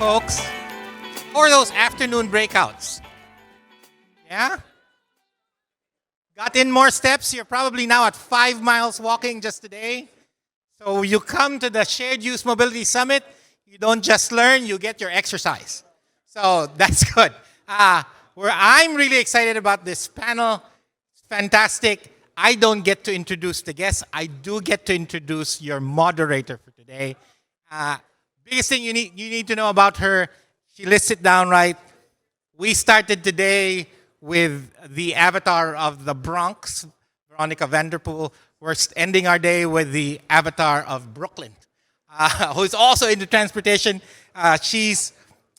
folks. Or those afternoon breakouts. Yeah? Got in more steps? You're probably now at 5 miles walking just today. So you come to the Shared Use Mobility Summit, you don't just learn, you get your exercise. So that's good. I'm really excited about this panel. It's fantastic. I don't get to introduce the guests. I do get to introduce your moderator for today. Biggest thing you need to know about her, she lists it down right. We started today with the avatar of the Bronx, Veronica Vanderpool. We're ending our day with the avatar of Brooklyn, who's also into transportation. She's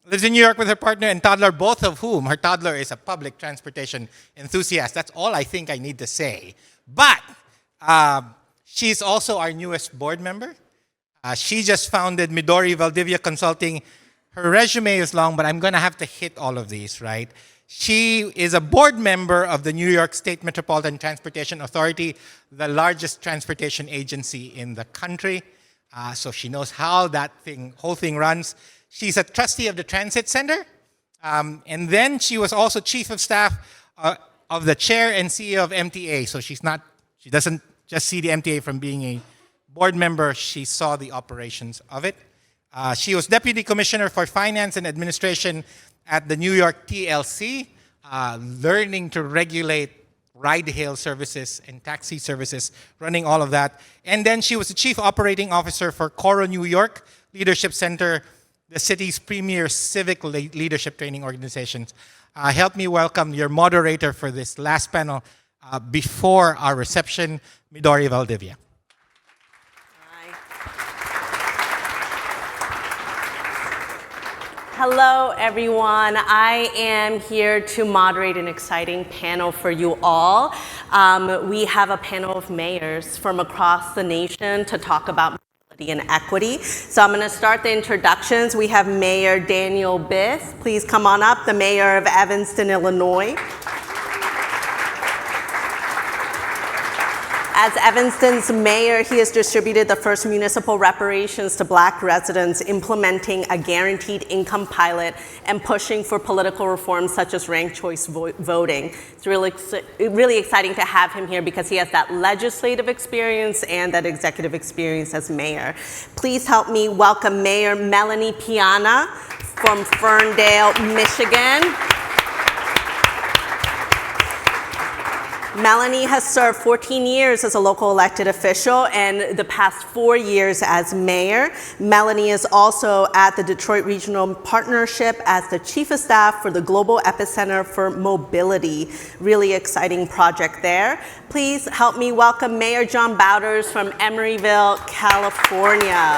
lives in New York with her partner and toddler, both of whom, her toddler is a public transportation enthusiast. That's all I think I need to say. But she's also our newest board member. She just founded Midori Valdivia Consulting. Her resume is long, but I'm going to have to hit all of these, right? She is a board member of the New York State Metropolitan Transportation Authority, the largest transportation agency in the country. So she knows how that whole thing runs. She's a trustee of the Transit Center. And then she was also chief of staff of the chair and CEO of MTA. So she doesn't just see the MTA from being a board member, she saw the operations of it. She was deputy commissioner for finance and administration at the New York TLC, learning to regulate ride-hail services and taxi services, running all of that. And then she was the chief operating officer for Coro New York Leadership Center, the city's premier civic leadership training organizations. Help me welcome your moderator for this last panel before our reception, Midori Valdivia. Hello, everyone. I am here to moderate an exciting panel for you all. We have a panel of mayors from across the nation to talk about mobility and equity. So I'm going to start the introductions. We have Mayor Daniel Biss. Please come on up, the mayor of Evanston, Illinois. As Evanston's mayor, he has distributed the first municipal reparations to Black residents, implementing a guaranteed income pilot and pushing for political reforms such as ranked choice voting. It's really exciting to have him here because he has that legislative experience and that executive experience as mayor. Please help me welcome Mayor Melanie Piana from Ferndale, Michigan. Melanie has served 14 years as a local elected official and the past 4 years as mayor. Melanie is also at the Detroit Regional Partnership as the chief of staff for the Global Epicenter for Mobility. Really exciting project there. Please help me welcome Mayor John Bautersn from Emeryville, California.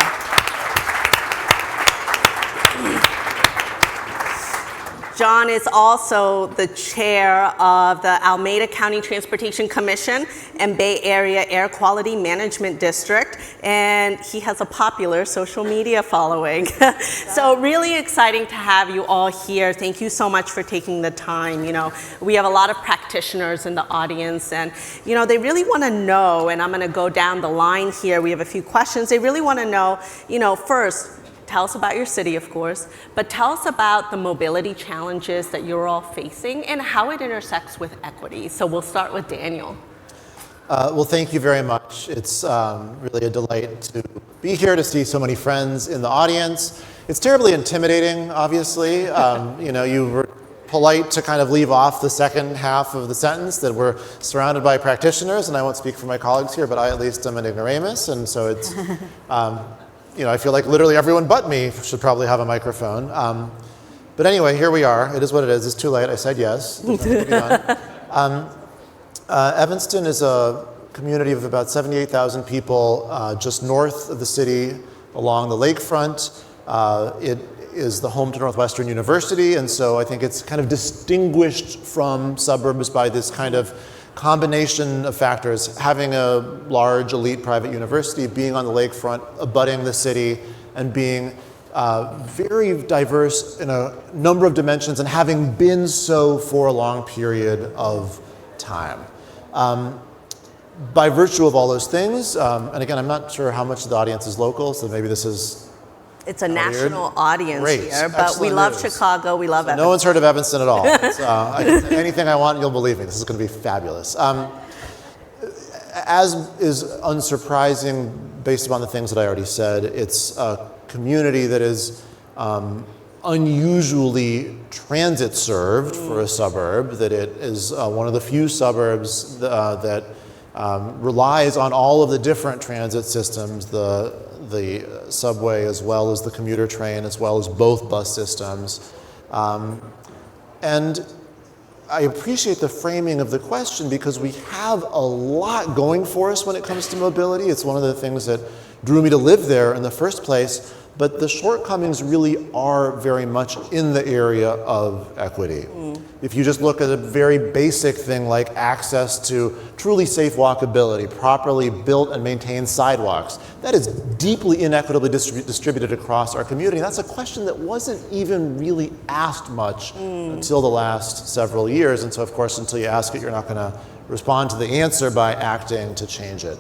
John is also the chair of the Alameda County Transportation Commission and Bay Area Air Quality Management District, and he has a popular social media following. So really exciting to have you all here. Thank you so much for taking the time. You know, we have a lot of practitioners in the audience, and you know, they really want to know, and I'm going to go down the line here. We have a few questions. They really want to know, you know, first, tell us about your city, of course, but tell us about the mobility challenges that you're all facing and how it intersects with equity. So we'll start with Daniel. Well, thank you very much. It's really a delight to be here, to see so many friends in the audience. It's terribly intimidating, obviously. You know, you were polite to kind of leave off the second half of the sentence that we're surrounded by practitioners, and I won't speak for my colleagues here, but I at least am an ignoramus, and so it's you know, I feel like literally everyone but me should probably have a microphone. But anyway, here we are. It is what it is. It's too late. I said yes. Evanston is a community of about 78,000 people just north of the city along the lakefront. It is the home to Northwestern University, and so I think it's kind of distinguished from suburbs by this kind of combination of factors, having a large elite private university, being on the lakefront, abutting the city, and being very diverse in a number of dimensions, and having been so for a long period of time. By virtue of all those things, and again, I'm not sure how much of the audience is local, so maybe this is It's a national audience Great. here, but we Excellent love news. Chicago, we love Evanston. No one's heard of Evanston at all. Anything I want, you'll believe me. This is going to be fabulous. As is unsurprising, based upon the things that I already said, it's a community that is unusually transit served for a suburb, that it is one of the few suburbs that relies on all of the different transit systems, the subway as well as the commuter train, as well as both bus systems. And I appreciate the framing of the question because we have a lot going for us when it comes to mobility. It's one of the things that drew me to live there in the first place, but the shortcomings really are very much in the area of equity. If you just look at a very basic thing like access to truly safe walkability, properly built and maintained sidewalks, that is deeply inequitably distributed across our community. That's a question that wasn't even really asked much until the last several years. And so, of course, until you ask it, you're not going to respond to the answer by acting to change it.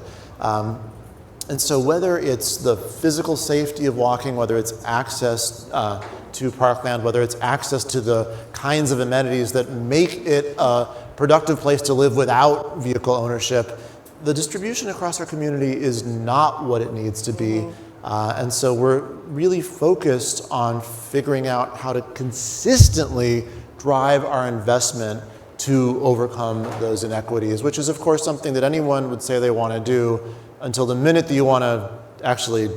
And so whether it's the physical safety of walking, whether it's access to parkland, whether it's access to the kinds of amenities that make it a productive place to live without vehicle ownership, the distribution across our community is not what it needs to be. And so we're really focused on figuring out how to consistently drive our investment to overcome those inequities, which is, of course, something that anyone would say they want to do until the minute that you want to actually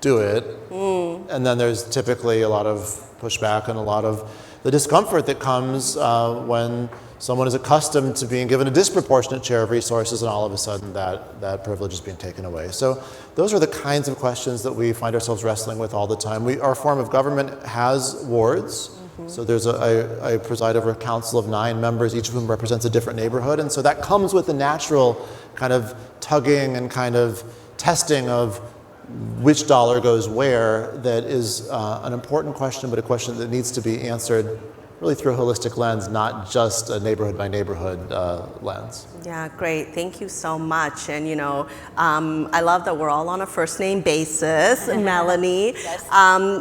do it. And then there's typically a lot of pushback and a lot of the discomfort that comes when someone is accustomed to being given a disproportionate share of resources and all of a sudden that privilege is being taken away. So those are the kinds of questions that we find ourselves wrestling with all the time. Our form of government has wards. So there's I preside over a council of 9 members, each of whom represents a different neighborhood. And so that comes with the natural kind of tugging and kind of testing of which dollar goes where. That is an important question, but a question that needs to be answered really through a holistic lens, not just a neighborhood by neighborhood lens. Yeah, great. Thank you so much. And I love that we're all on a first name basis. Melanie, Yes.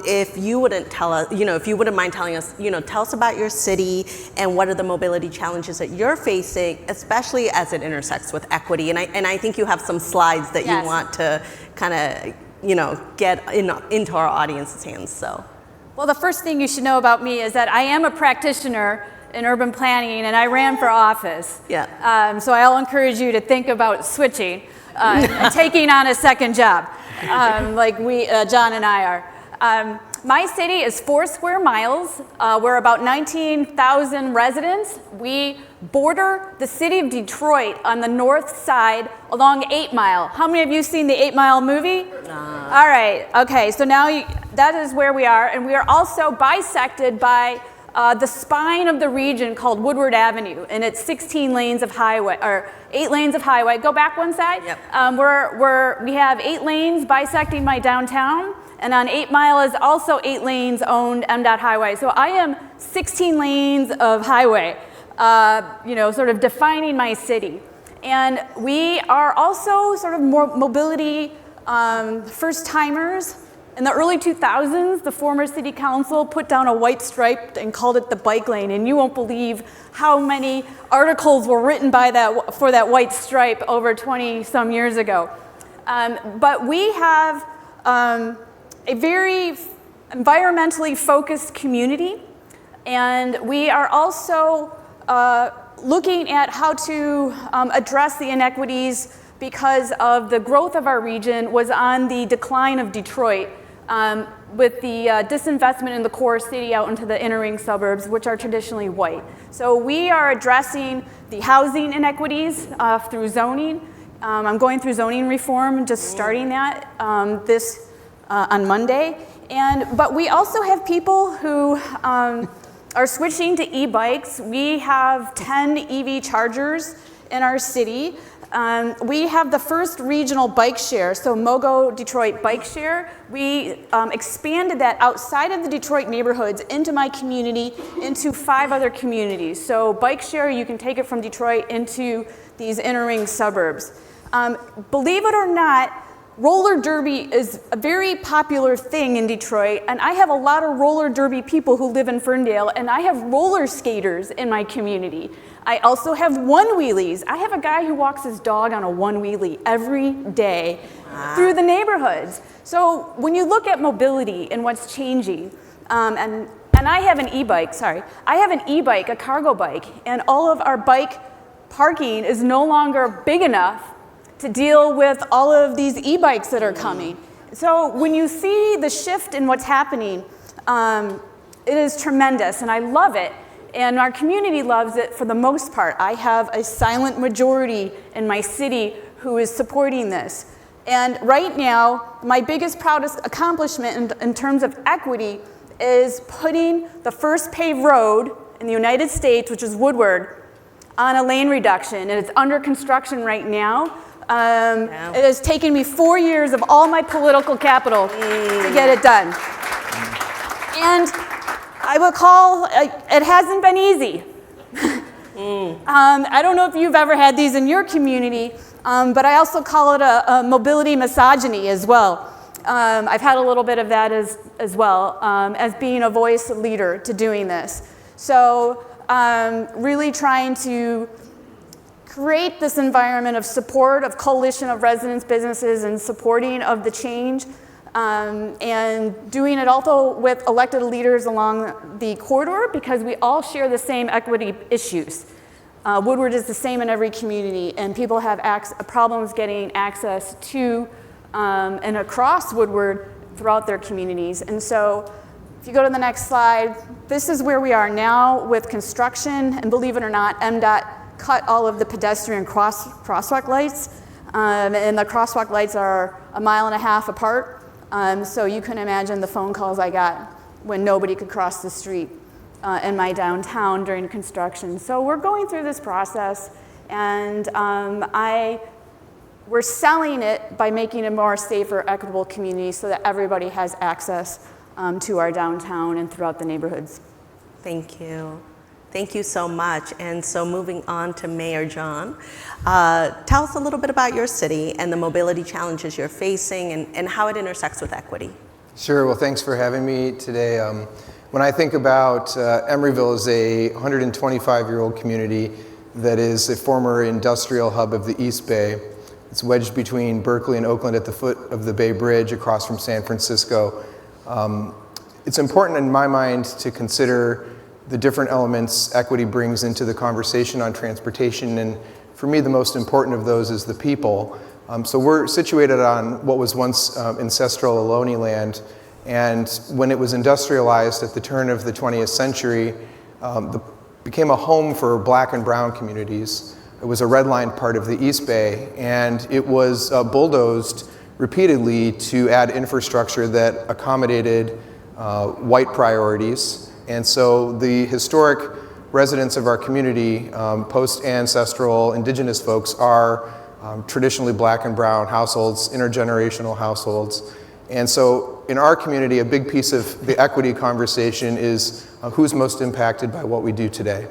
if you wouldn't tell us, if you wouldn't mind telling us, tell us about your city and what are the mobility challenges that you're facing, especially as it intersects with equity. And I think you have some slides that Yes. you want to kind of get into our audience's hands. So. Well, the first thing you should know about me is that I am a practitioner in urban planning, and I ran for office. Yeah. So I'll encourage you to think about switching and taking on a second job, like John and I are. My city is 4 square miles. We're about 19,000 residents. We border the city of Detroit on the north side along 8 Mile. How many of you seen the 8 Mile movie? All right, okay, so now that is where we are, and we are also bisected by the spine of the region called Woodward Avenue, and it's 16 lanes of highway, or 8 lanes of highway. Go back one side. Yep. We have 8 lanes bisecting my downtown, and on 8 Mile is also 8 lanes owned MDOT highway. So I am 16 lanes of highway, sort of defining my city. And we are also sort of more mobility first timers. In the early 2000s, the former city council put down a white stripe and called it the bike lane, and you won't believe how many articles were written for that white stripe over 20 some years ago. But we have a very environmentally focused community, and we are also looking at how to address the inequities because of the growth of our region was on the decline of Detroit with the disinvestment in the core city out into the inner ring suburbs, which are traditionally white. So we are addressing the housing inequities through zoning. I'm going through zoning reform, just starting that on Monday. But we also have people who are switching to e-bikes. We have 10 EV chargers in our city. We have the first regional bike share, so Mogo Detroit Bike Share. We expanded that outside of the Detroit neighborhoods into my community, into 5 other communities. So bike share, you can take it from Detroit into these inner ring suburbs. Believe it or not, roller derby is a very popular thing in Detroit, and I have a lot of roller derby people who live in Ferndale, and I have roller skaters in my community. I also have one-wheelies. I have a guy who walks his dog on a one-wheelie every day through the neighborhoods. So when you look at mobility and what's changing, and I have an e-bike, I have an e-bike, a cargo bike, and all of our bike parking is no longer big enough to deal with all of these e-bikes that are coming. So when you see the shift in what's happening, it is tremendous, and I love it. And our community loves it for the most part. I have a silent majority in my city who is supporting this. And right now, my biggest, proudest accomplishment in terms of equity is putting the first paved road in the United States, which is Woodward, on a lane reduction. And it's under construction right now. It has taken me 4 years of all my political capital to get it done. And I will call, it hasn't been easy. I don't know if you've ever had these in your community, but I also call it a mobility misogyny as well. I've had a little bit of that as well, as being a voice leader to doing this. So really trying to create this environment of support, of coalition of residents, businesses, and supporting of the change. And doing it also with elected leaders along the corridor, because we all share the same equity issues. Woodward is the same in every community, and people have problems getting access to and across Woodward throughout their communities. And so if you go to the next slide, this is where we are now with construction, and believe it or not, MDOT cut all of the pedestrian crosswalk lights, and the crosswalk lights are 1.5 miles apart. So you can imagine the phone calls I got when nobody could cross the street in my downtown during construction. So we're going through this process, and we're selling it by making it a more safer, equitable community so that everybody has access to our downtown and throughout the neighborhoods. Thank you. Thank you so much. And so moving on to Mayor John, tell us a little bit about your city and the mobility challenges you're facing and how it intersects with equity. Sure, well, thanks for having me today. When I think about Emeryville as a 125-year-old community that is a former industrial hub of the East Bay, it's wedged between Berkeley and Oakland at the foot of the Bay Bridge across from San Francisco. It's important in my mind to consider the different elements equity brings into the conversation on transportation, and for me the most important of those is the people. So we're situated on what was once ancestral Ohlone land, and when it was industrialized at the turn of the 20th century, became a home for black and brown communities. It was a redlined part of the East Bay, and it was bulldozed repeatedly to add infrastructure that accommodated white priorities. And so the historic residents of our community, post-ancestral indigenous folks, are traditionally black and brown households, intergenerational households. And so in our community, a big piece of the equity conversation is who's most impacted by what we do today.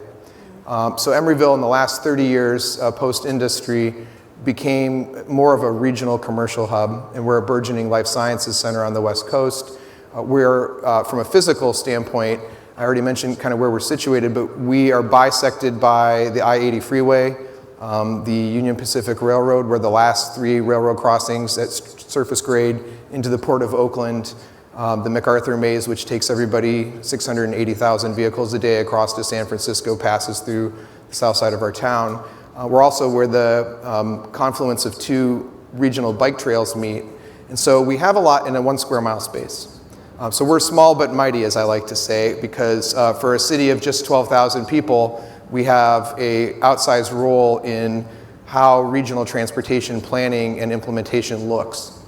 So Emeryville in the last 30 years, post-industry, became more of a regional commercial hub, and we're a burgeoning life sciences center on the West Coast. We're, from a physical standpoint, I already mentioned kind of where we're situated, but we are bisected by the I-80 freeway, the Union Pacific Railroad, where the last 3 railroad crossings at surface grade into the Port of Oakland, the MacArthur Maze, which takes everybody 680,000 vehicles a day across to San Francisco, passes through the south side of our town. We're also where the confluence of 2 regional bike trails meet. And so we have a lot in a 1 square mile space. So we're small but mighty, as I like to say, because for a city of just 12,000 people, we have an outsized role in how regional transportation planning and implementation looks.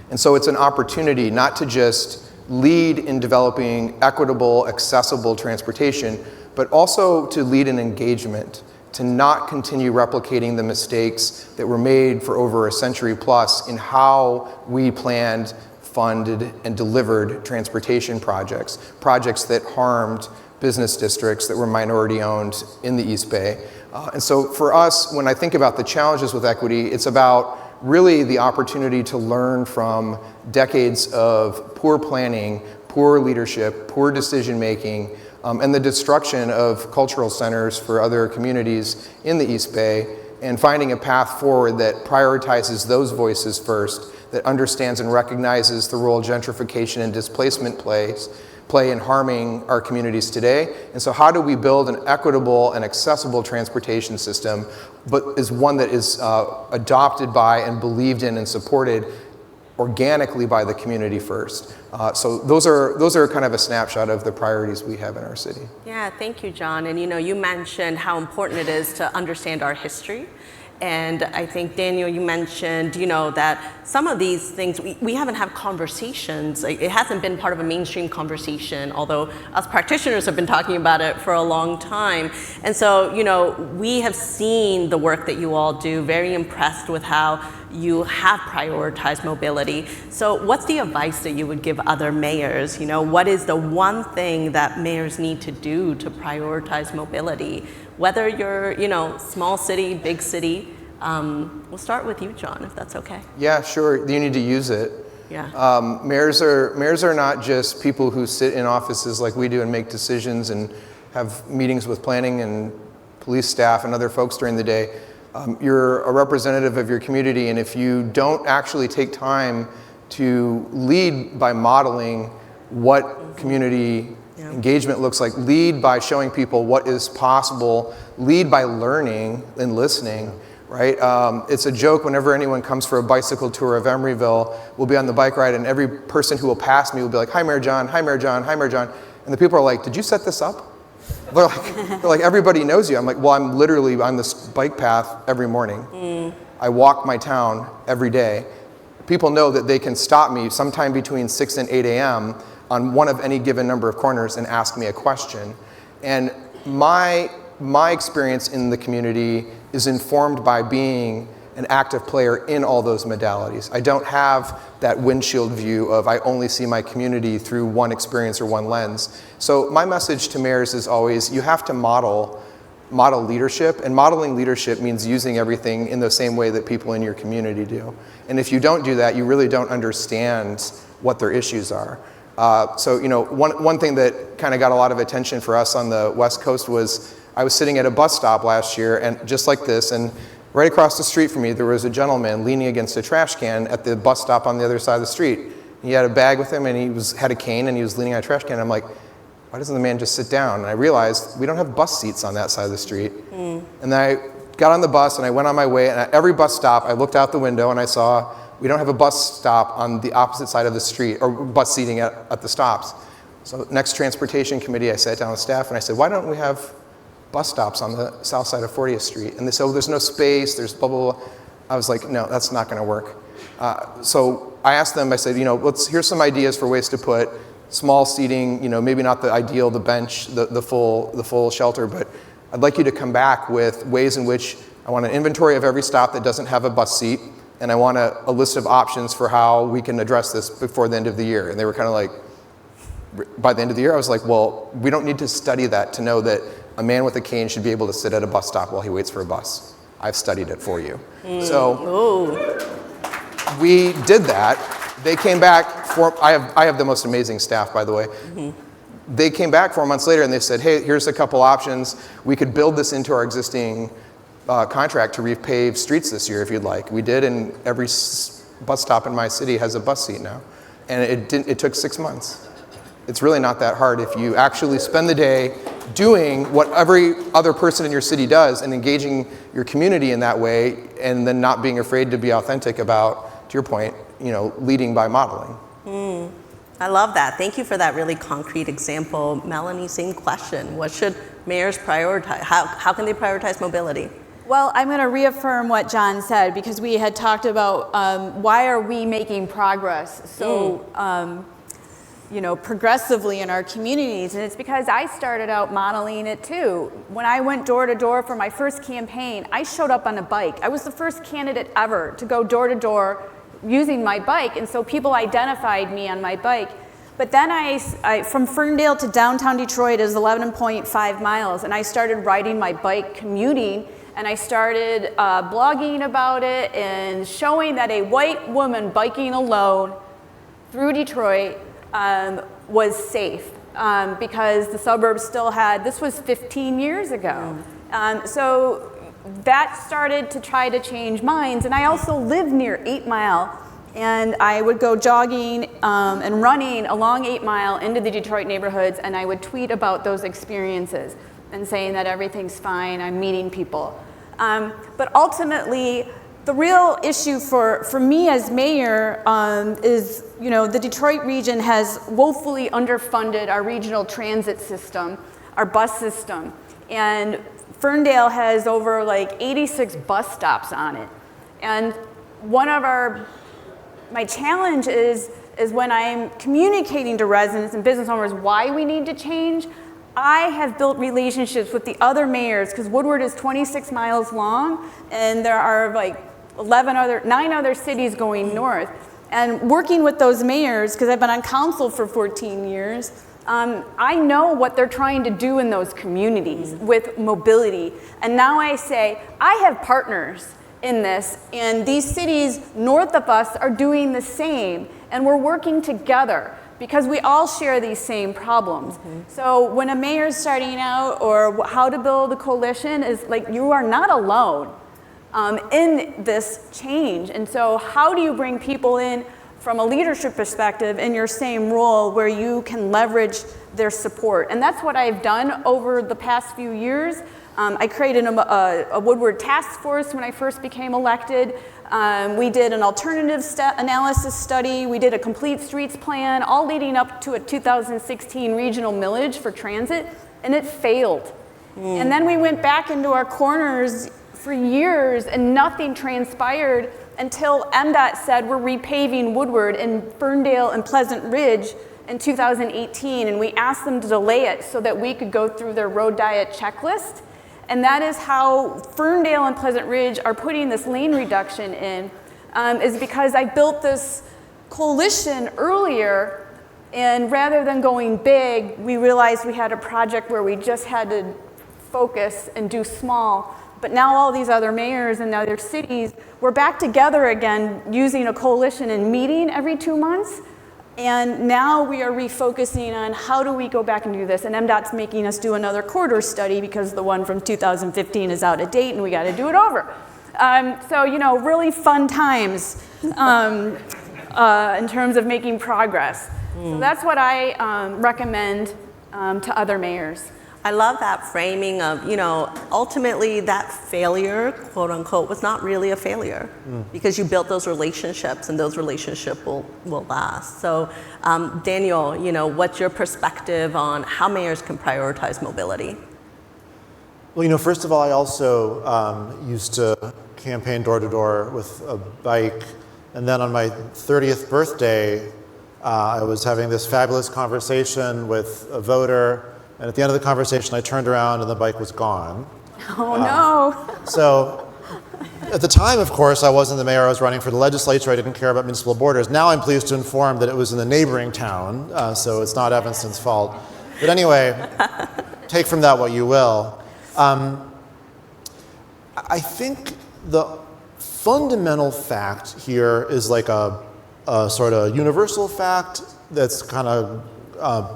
And so it's an opportunity not to just lead in developing equitable, accessible transportation, but also to lead in engagement, to not continue replicating the mistakes that were made for over a century plus in how we planned, funded, and delivered transportation projects that harmed business districts that were minority owned in the East Bay. And so for us, when I think about the challenges with equity, it's about really the opportunity to learn from decades of poor planning, poor leadership, poor decision making, and the destruction of cultural centers for other communities in the East Bay, and finding a path forward that prioritizes those voices first, that understands and recognizes the role gentrification and displacement play in harming our communities today. And so how do we build an equitable and accessible transportation system, but is one that is adopted by and believed in and supported organically by the community first. So those are kind of a snapshot of the priorities we have in our city. Yeah, thank you, John. And you mentioned how important it is to understand our history. And I think, Daniel, you mentioned, that some of these things, we haven't had conversations. It hasn't been part of a mainstream conversation, although us practitioners have been talking about it for a long time. And so, we have seen the work that you all do, very impressed with how you have prioritized mobility. So what's the advice that you would give other mayors? What is the one thing that mayors need to do to prioritize mobility? Whether you're, small city, big city. We'll start with you, John, if that's okay. Yeah, sure. You need to use it. Yeah. Mayors are not just people who sit in offices like we do and make decisions and have meetings with planning and police staff and other folks during the day. You're a representative of your community, and if you don't actually take time to lead by modeling what community engagement looks like, lead by showing people what is possible, lead by learning and listening, right? It's a joke whenever anyone comes for a bicycle tour of Emeryville, we'll be on the bike ride and every person who will pass me will be like, "Hi, Mayor John, hi, Mayor John, hi, Mayor John." And the people are like, "Did you set this up?" They're like, everybody knows you. I'm like, well, I'm literally on this bike path every morning. I walk my town every day. People know that they can stop me sometime between 6 and 8 a.m. on one of any given number of corners and ask me a question. And my experience in the community is informed by being an active player in all those modalities. I don't have that windshield view of I only see my community through one experience or one lens. So my message to mayors is always, you have to model leadership, and modeling leadership means using everything in the same way that people in your community do. And if you don't do that, you really don't understand what their issues are. So one thing that kind of got a lot of attention for us on the West Coast was I was sitting at a bus stop last year, and just like this, and right across the street from me, there was a gentleman leaning against a trash can at the bus stop on the other side of the street. He had a bag with him, and he had a cane, and he was leaning on a trash can. And I'm like, why doesn't the man just sit down? And I realized we don't have bus seats on that side of the street. And then I got on the bus, and I went on my way, and at every bus stop, I looked out the window, and I saw we don't have a bus stop on the opposite side of the street, or bus seating at the stops. So next transportation committee, I sat down with staff, and I said, why don't we have bus stops on the south side of 40th Street? And they said, oh, there's no space, there's blah, blah, blah. I was like, no, that's not gonna work. So I asked them, I said, here's some ideas for ways to put small seating, maybe not the ideal, the bench, the full shelter, but I'd like you to come back with ways in which I want an inventory of every stop that doesn't have a bus seat, and I want a list of options for how we can address this before the end of the year. And they were kind of like, by the end of the year, I was like, well, we don't need to study that to know that a man with a cane should be able to sit at a bus stop while he waits for a bus. I've studied it for you. So we did that. They came back I have the most amazing staff, by the way. They came back 4 months later and they said, hey, here's a couple options. We could build this into our existing contract to repave streets this year if you'd like. We did, and every bus stop in my city has a bus seat now. And it took 6 months. It's really not that hard if you actually spend the day doing what every other person in your city does and engaging your community in that way, and then not being afraid to be authentic about, to your point, leading by modeling. I love that. Thank you for that really concrete example. Melanie, same question. What should mayors prioritize? How can they prioritize mobility? Well, I'm going to reaffirm what John said, because we had talked about why are we making progress so progressively in our communities, and it's because I started out modeling it too. When I went door to door for my first campaign, I showed up on a bike. I was the first candidate ever to go door to door using my bike, and so people identified me on my bike. But then from Ferndale to downtown Detroit is 11.5 miles, and I started riding my bike, commuting, and I started blogging about it and showing that a white woman biking alone through Detroit was safe because the suburbs still had, this was 15 years ago. So that started to try to change minds, and I also live near 8 Mile, and I would go jogging and running along 8 Mile into the Detroit neighborhoods, and I would tweet about those experiences and saying that everything's fine, I'm meeting people. But ultimately, the real issue for me as mayor is, the Detroit region has woefully underfunded our regional transit system, our bus system, and Ferndale has over like 86 bus stops on it. And one of my challenge is when I'm communicating to residents and business owners why we need to change, I have built relationships with the other mayors, because Woodward is 26 miles long, and there are like 9 other cities going north. And working with those mayors, because I've been on council for 14 years, I know what they're trying to do in those communities with mobility. And now I say, I have partners in this, and these cities north of us are doing the same, and we're working together because we all share these same problems. So when a mayor's starting out, or how to build a coalition, is like, you are not alone in this change. And so how do you bring people in from a leadership perspective in your same role where you can leverage their support? And that's what I've done over the past few years. I created a Woodward task force when I first became elected. We did an alternative analysis study. We did a complete streets plan, all leading up to a 2016 regional millage for transit, and it failed. And then we went back into our corners for years, and nothing transpired until MDOT said we're repaving Woodward in Ferndale and Pleasant Ridge in 2018, and we asked them to delay it so that we could go through their road diet checklist. And that is how Ferndale and Pleasant Ridge are putting this lane reduction in, is because I built this coalition earlier, and rather than going big, we realized we had a project where we just had to focus and do small. But now all these other mayors and other cities, we're back together again using a coalition and meeting every 2 months. And now we are refocusing on how do we go back and do this. And MDOT's making us do another corridor study because the one from 2015 is out of date and we got to do it over. So, really fun times in terms of making progress. So that's what I recommend to other mayors. I love that framing of, ultimately that failure, quote unquote, was not really a failure because you built those relationships, and those relationships will last. So Daniel, what's your perspective on how mayors can prioritize mobility? Well, first of all, I also used to campaign door to door with a bike. And then on my 30th birthday, I was having this fabulous conversation with a voter. And at the end of the conversation, I turned around and the bike was gone. Oh, no. So at the time, of course, I wasn't the mayor. I was running for the legislature. I didn't care about municipal borders. Now I'm pleased to inform that it was in the neighboring town, so it's not Evanston's fault. But anyway, take from that what you will. I think the fundamental fact here is like a sort of universal fact that's kind of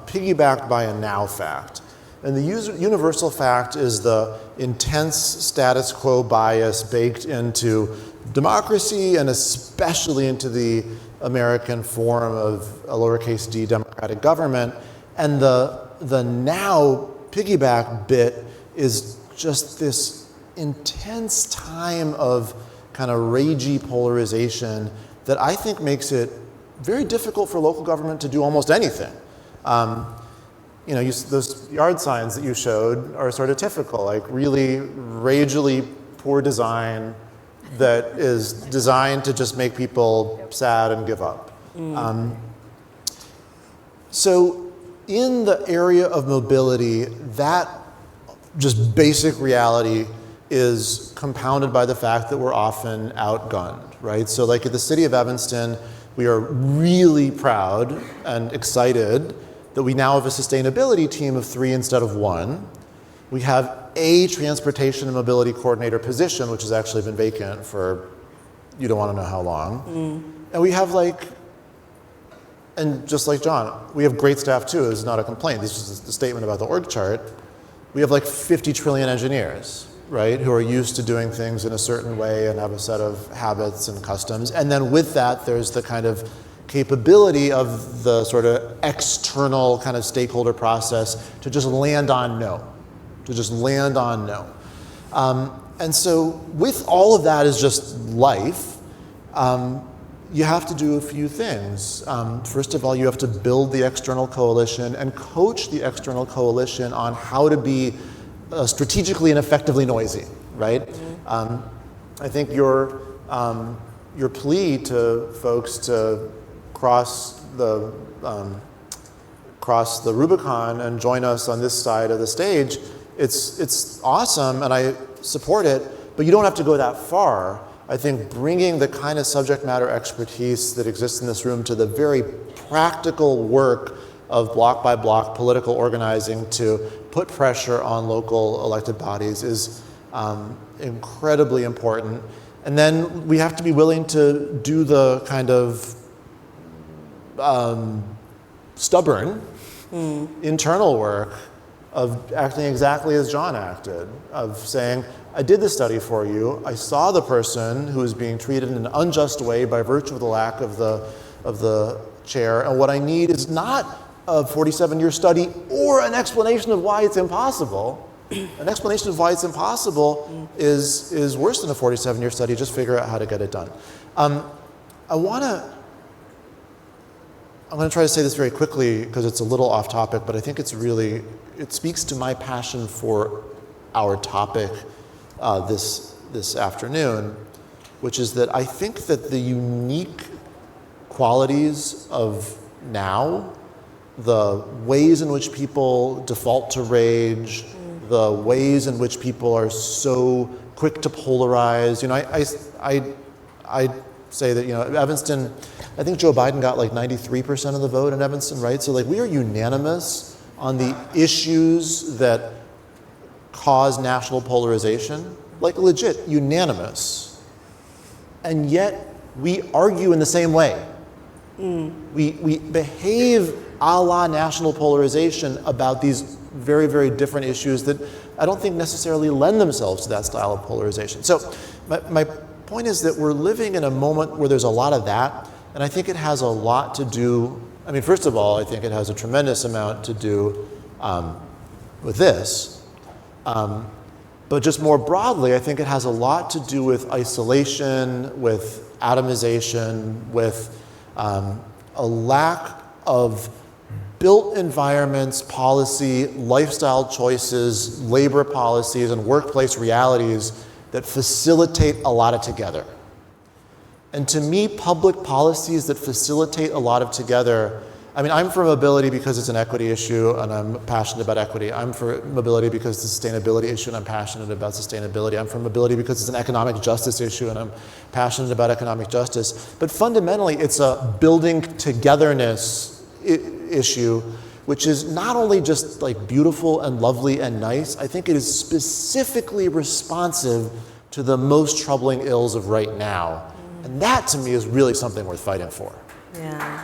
piggybacked by a now fact. And the universal fact is the intense status quo bias baked into democracy, and especially into the American form of a lowercase d democratic government. And the now piggyback bit is just this intense time of kind of ragey polarization that I think makes it very difficult for local government to do almost anything. Those yard signs that you showed are sort of typical, like really ragely poor design that is designed to just make people sad and give up. So in the area of mobility, that just basic reality is compounded by the fact that we're often outgunned, right? So like at the city of Evanston, We are really proud and excited that we now have a sustainability team of 3 instead of 1. We have a transportation and mobility coordinator position, which has actually been vacant for you don't want to know how long. And we have and just like John, we have great staff too. This is not a complaint. This is the statement about the org chart. We have 50 trillion engineers, right, who are used to doing things in a certain way and have a set of habits and customs. And then with that, there's the kind of capability of the sort of external kind of stakeholder process to just land on no. And so with all of that as just life, you have to do a few things. First of all, you have to build the external coalition and coach the external coalition on how to be strategically and effectively noisy, right? I think your plea to folks to cross the Rubicon and join us on this side of the stage, it's awesome and I support it, but you don't have to go that far. I think bringing the kind of subject matter expertise that exists in this room to the very practical work of block by block political organizing to put pressure on local elected bodies is incredibly important. And then we have to be willing to do the kind of stubborn internal work of acting exactly as John acted, of saying, I did the study for you, I saw the person who is being treated in an unjust way by virtue of the lack of the chair, and what I need is not a 47-year study or an explanation of why it's impossible. An explanation of why it's impossible is worse than a 47-year study. Just figure out how to get it done. I'm going to try to say this very quickly because it's a little off topic, but I think it speaks to my passion for our topic this afternoon, which is that I think that the unique qualities of now, the ways in which people default to rage, the ways in which people are so quick to polarize. I say that, Evanston, I think Joe Biden got 93% of the vote in Evanston, right? So we are unanimous on the issues that cause national polarization, legit unanimous. And yet we argue in the same way. We behave a la national polarization about these very, very different issues that I don't think necessarily lend themselves to that style of polarization. So my point is that we're living in a moment where there's a lot of that, and I think it has a lot to do, first of all, I think it has a tremendous amount to do with this, but just more broadly, I think it has a lot to do with isolation, with atomization, with a lack of built environments, policy, lifestyle choices, labor policies, and workplace realities that facilitate a lot of together. And to me, public policies that facilitate a lot of together, I'm for mobility because it's an equity issue and I'm passionate about equity. I'm for mobility because it's a sustainability issue and I'm passionate about sustainability. I'm for mobility because it's an economic justice issue and I'm passionate about economic justice. But fundamentally, it's a building togetherness issue, which is not only just beautiful and lovely and nice, I think it is specifically responsive to the most troubling ills of right now. And that to me is really something worth fighting for. Yeah.